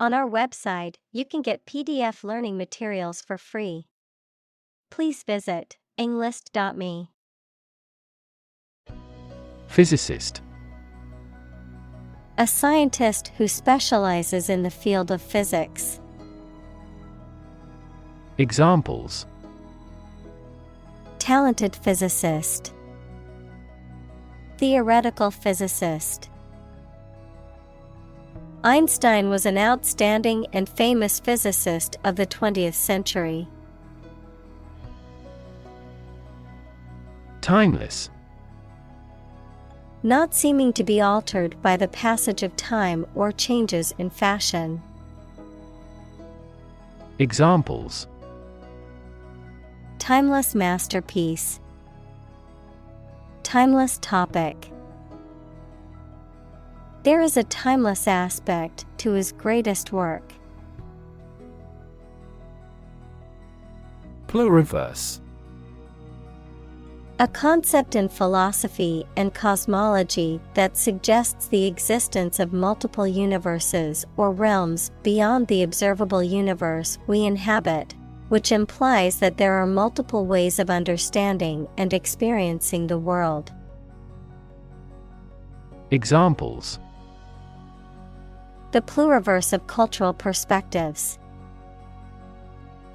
On our website, you can get PDF learning materials for free. Please visit englist.me. Physicist. A scientist who specializes in the field of physics. Examples: Talented physicist. Theoretical physicist. Einstein was an outstanding and famous physicist of the 20th century. Timeless. Not seeming to be altered by the passage of time or changes in fashion. Examples: Timeless masterpiece. Timeless topic. There is a timeless aspect to his greatest work. Pluriverse. A concept in philosophy and cosmology that suggests the existence of multiple universes or realms beyond the observable universe we inhabit, which implies that there are multiple ways of understanding and experiencing the world. Examples: The pluriverse of cultural perspectives.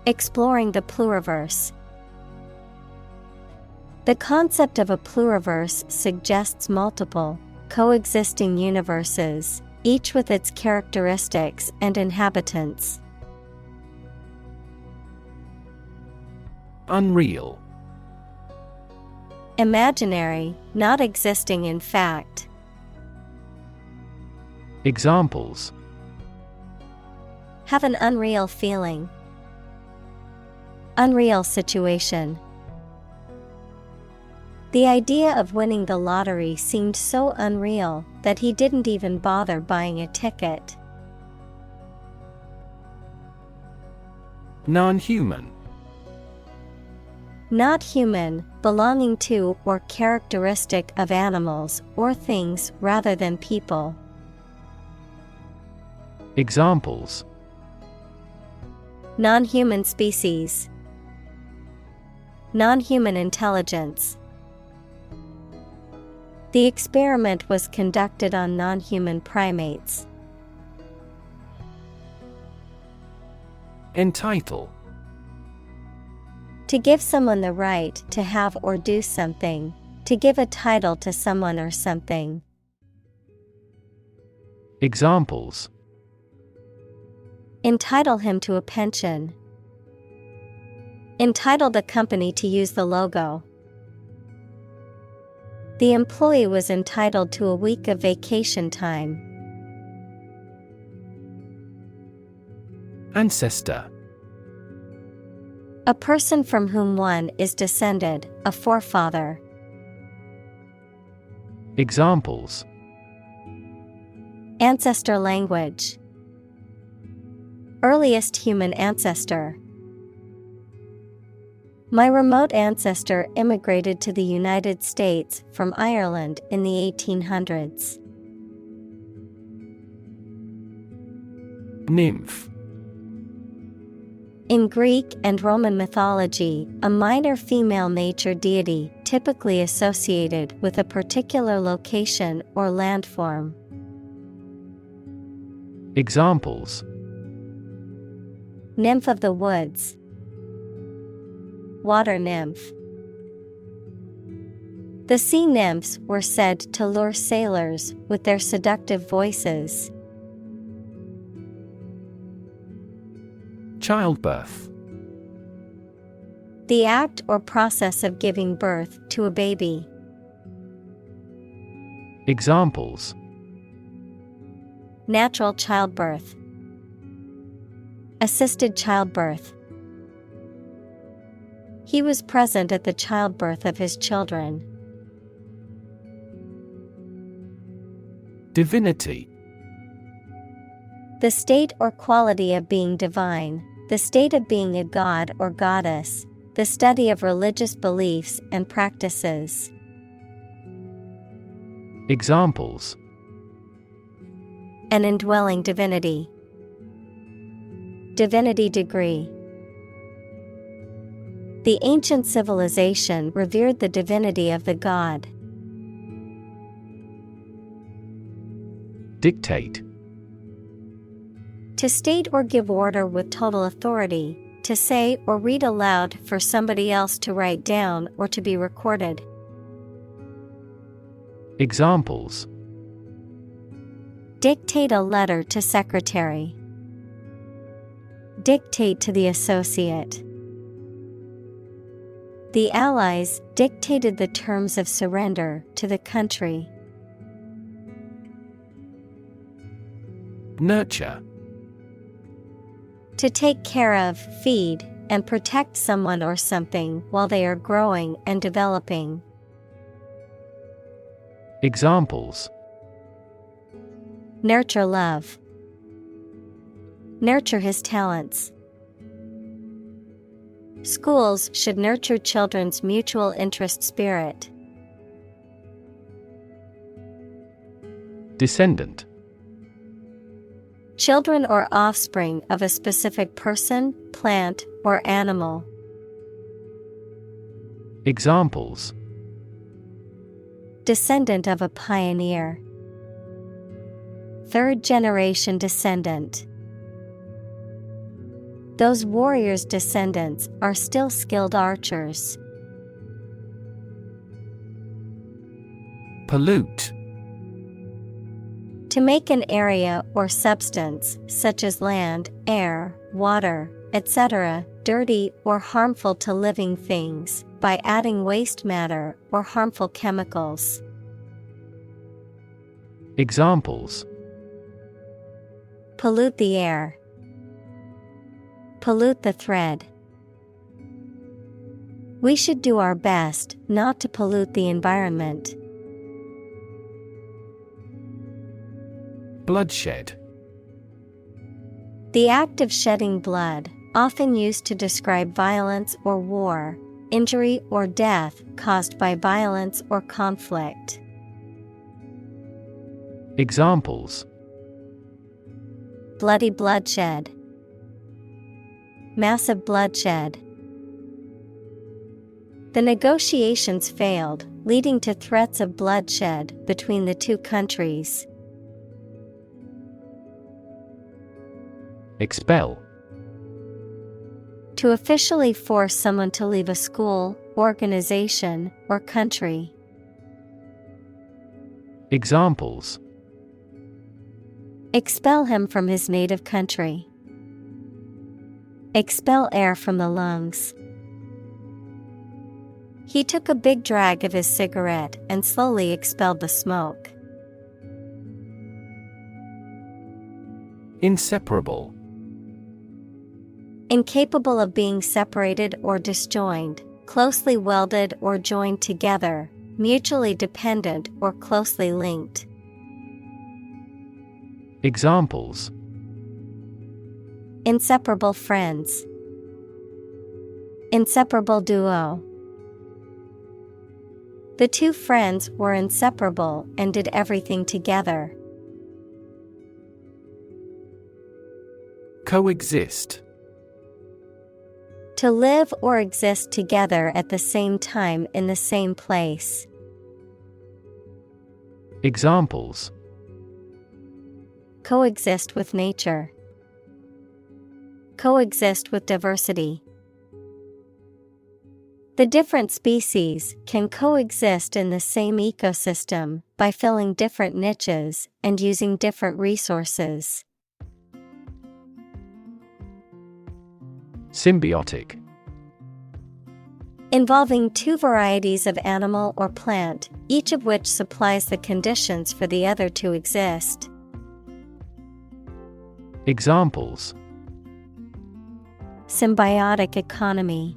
Exploring the pluriverse. The concept of a pluriverse suggests multiple, coexisting universes, each with its characteristics and inhabitants. Unreal. Imaginary, not existing in fact. Examples: Have an unreal feeling. Unreal situation. The idea of winning the lottery seemed so unreal that he didn't even bother buying a ticket. Non-human. Not human, belonging to or characteristic of animals or things rather than people. Examples: Non-human species. Non-human intelligence. The experiment was conducted on non-human primates. Entitle. To give someone the right to have or do something, to give a title to someone or something. Examples: Entitle him to a pension. Entitle the company to use the logo. The employee was entitled to a week of vacation time. Ancestor. A person from whom one is descended, a forefather. Examples: Ancestor language. Earliest human ancestor. My remote ancestor immigrated to the United States from Ireland in the 1800s. Nymph. In Greek and Roman mythology, a minor female nature deity typically associated with a particular location or landform. Examples: Nymph of the woods. Water nymph. The sea nymphs were said to lure sailors with their seductive voices. Childbirth. The act or process of giving birth to a baby. Examples: Natural childbirth. Assisted childbirth. He was present at the childbirth of his children. Divinity. The state or quality of being divine, the state of being a god or goddess, the study of religious beliefs and practices. Examples: An indwelling divinity. Divinity degree. The ancient civilization revered the divinity of the god. Dictate. To state or give order with total authority, to say or read aloud for somebody else to write down or to be recorded. Examples: Dictate a letter to secretary. Dictate to the associate. The Allies dictated the terms of surrender to the country. Nurture. To take care of, feed, and protect someone or something while they are growing and developing. Examples: Nurture love. Nurture his talents. Schools should nurture children's mutual interest spirit. Descendant. Children or offspring of a specific person, plant, or animal. Examples: Descendant of a pioneer. Third generation descendant. Those warriors' descendants are still skilled archers. Pollute. To make an area or substance, such as land, air, water, etc., dirty or harmful to living things, by adding waste matter or harmful chemicals. Examples: Pollute the air. Pollute the thread. We should do our best not to pollute the environment. Bloodshed. The act of shedding blood, often used to describe violence or war, injury or death caused by violence or conflict. Examples: Bloody bloodshed. Massive bloodshed. The negotiations failed, leading to threats of bloodshed between the two countries. Expel. To officially force someone to leave a school, organization, or country. Examples: Expel him from his native country. Expel air from the lungs. He took a big drag of his cigarette and slowly expelled the smoke. Inseparable. Incapable of being separated or disjoined, closely welded or joined together, mutually dependent or closely linked. Examples: Inseparable friends. Inseparable duo. The two friends were inseparable and did everything together. Coexist. To live or exist together at the same time in the same place. Examples: Coexist with nature. Coexist with diversity. The different species can coexist in the same ecosystem by filling different niches and using different resources. Symbiotic. Involving two varieties of animal or plant, each of which supplies the conditions for the other to exist. Examples: Symbiotic economy.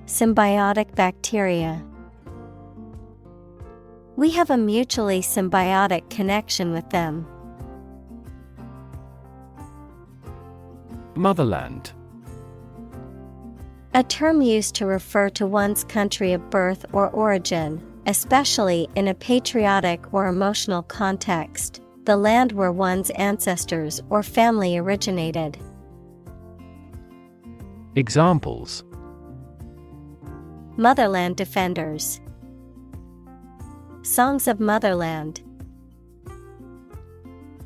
Symbiotic bacteria. We have a mutually symbiotic connection with them. Motherland. A term used to refer to one's country of birth or origin, especially in a patriotic or emotional context, the land where one's ancestors or family originated. Examples: Motherland defenders. Songs of Motherland.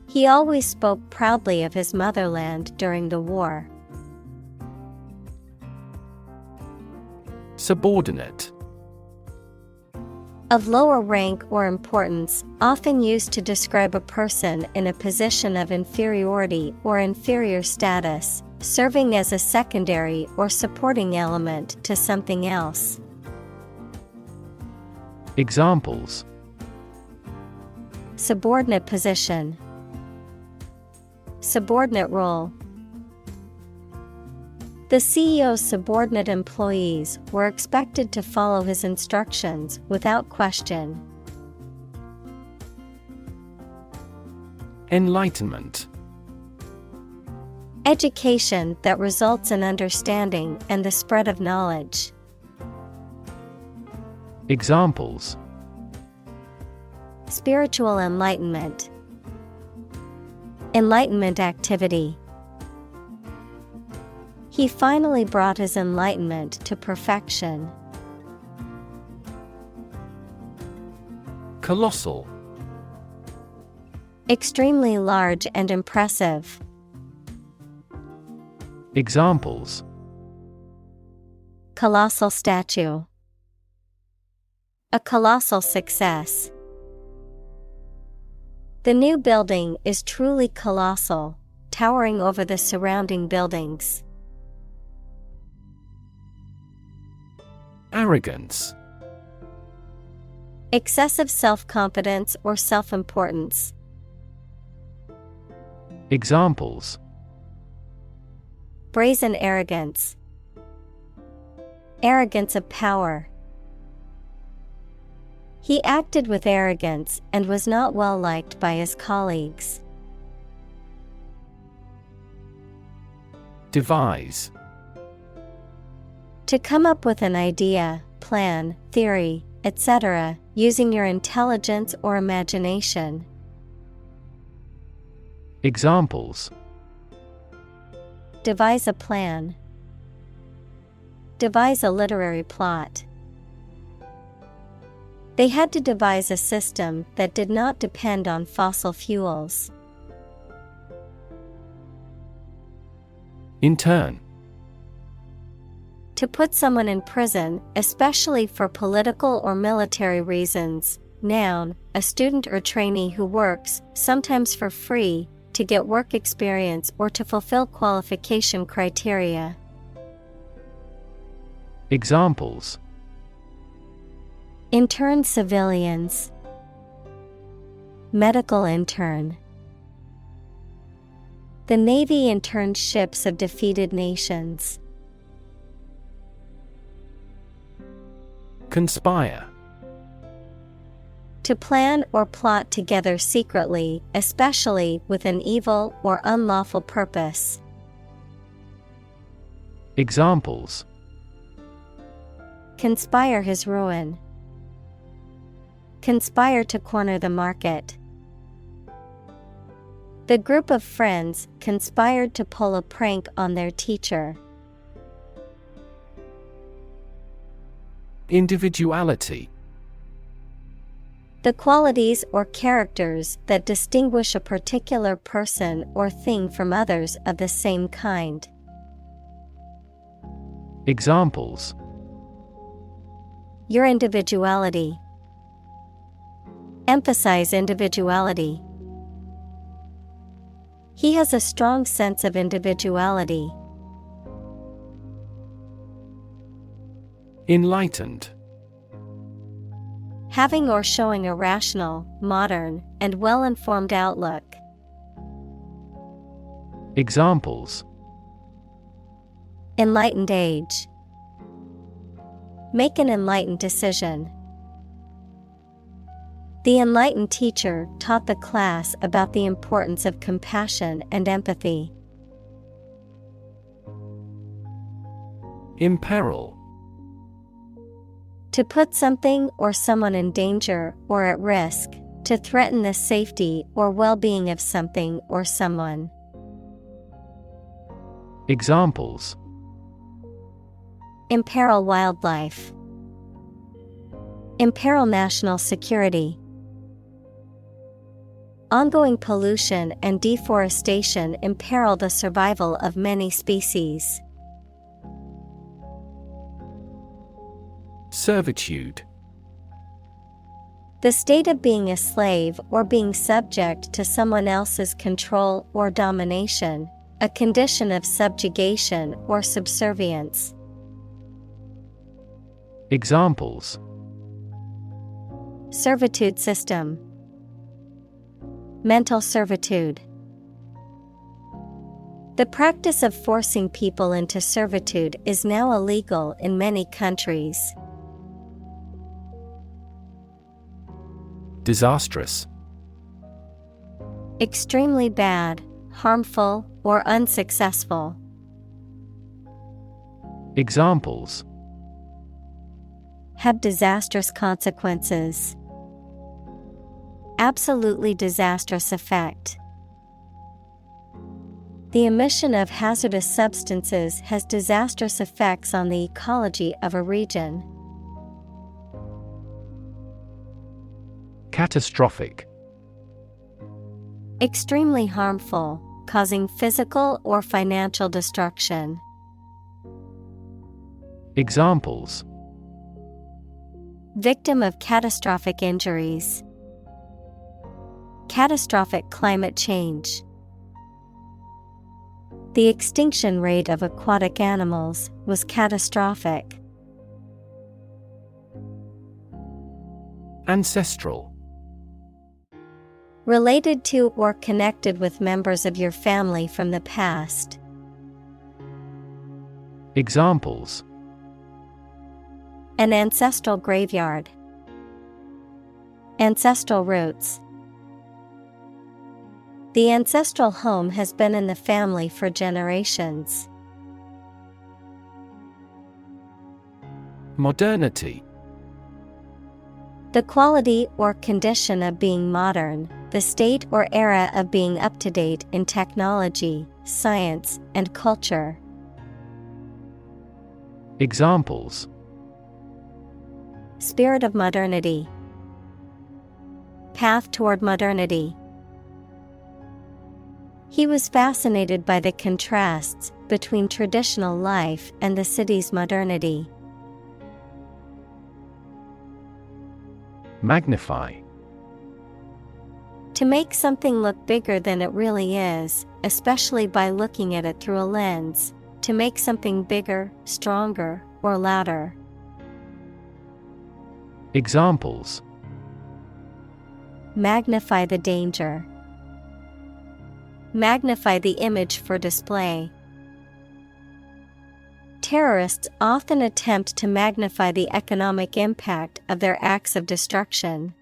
He always spoke proudly of his motherland during the war. Subordinate. Of lower rank or importance, often used to describe a person in a position of inferiority or inferior status, serving as a secondary or supporting element to something else. Examples: Subordinate position. Subordinate role. The CEO's subordinate employees were expected to follow his instructions without question. Enlightenment. Education that results in understanding and the spread of knowledge. Examples: Spiritual enlightenment. Enlightenment activity. He finally brought his enlightenment to perfection. Colossal. Extremely large and impressive. Examples: Colossal statue. A colossal success. The new building is truly colossal, towering over the surrounding buildings. Arrogance. Excessive self-confidence or self-importance. Examples: Brazen arrogance. Arrogance of power. He acted with arrogance and was not well liked by his colleagues. Devise. To come up with an idea, plan, theory, etc., using your intelligence or imagination. Examples: Devise a plan. Devise a literary plot. They had to devise a system that did not depend on fossil fuels. Intern. To put someone in prison, especially for political or military reasons. Noun, a student or trainee who works, sometimes for free, to get work experience or to fulfill qualification criteria. Examples: Intern civilians. Medical intern. The Navy interned ships of defeated nations. Conspire. To plan or plot together secretly, especially with an evil or unlawful purpose. Examples: Conspire his ruin. Conspire to corner the market. The group of friends conspired to pull a prank on their teacher. Individuality. The qualities or characters that distinguish a particular person or thing from others of the same kind. Examples: Your individuality. Emphasize individuality. He has a strong sense of individuality. Enlightened. Having or showing a rational, modern, and well-informed outlook. Examples: Enlightened age. Make an enlightened decision. The enlightened teacher taught the class about the importance of compassion and empathy. Imperil. To put something or someone in danger or at risk, To threaten the safety or well-being of something or someone. Examples: Imperil wildlife. Imperil national security. Ongoing pollution and deforestation imperil the survival of many species. Servitude. The state of being a slave or being subject to someone else's control or domination, a condition of subjugation or subservience. Examples: Servitude system. Mental servitude. The practice of forcing people into servitude is now illegal in many countries. Disastrous. Extremely bad, harmful, or unsuccessful. Examples: Have disastrous consequences. Absolutely disastrous effect. The emission of hazardous substances has disastrous effects on the ecology of a region. Catastrophic. Extremely harmful, causing physical or financial destruction. Examples: Victim of catastrophic injuries. Catastrophic climate change. The extinction rate of aquatic animals was catastrophic. Ancestral. Related to or connected with members of your family from the past. Examples: An ancestral graveyard. Ancestral roots. The ancestral home has been in the family for generations. Modernity. The quality or condition of being modern, the state or era of being up to date in technology, science, and culture. Examples: Spirit of modernity. Path toward modernity. He was fascinated by the contrasts between traditional life and the city's modernity. Magnify. To make something look bigger than it really is, especially by looking at it through a lens. To make something bigger, stronger, or louder. Examples: Magnify the danger. Magnify the image for display. Terrorists often attempt to magnify the economic impact of their acts of destruction.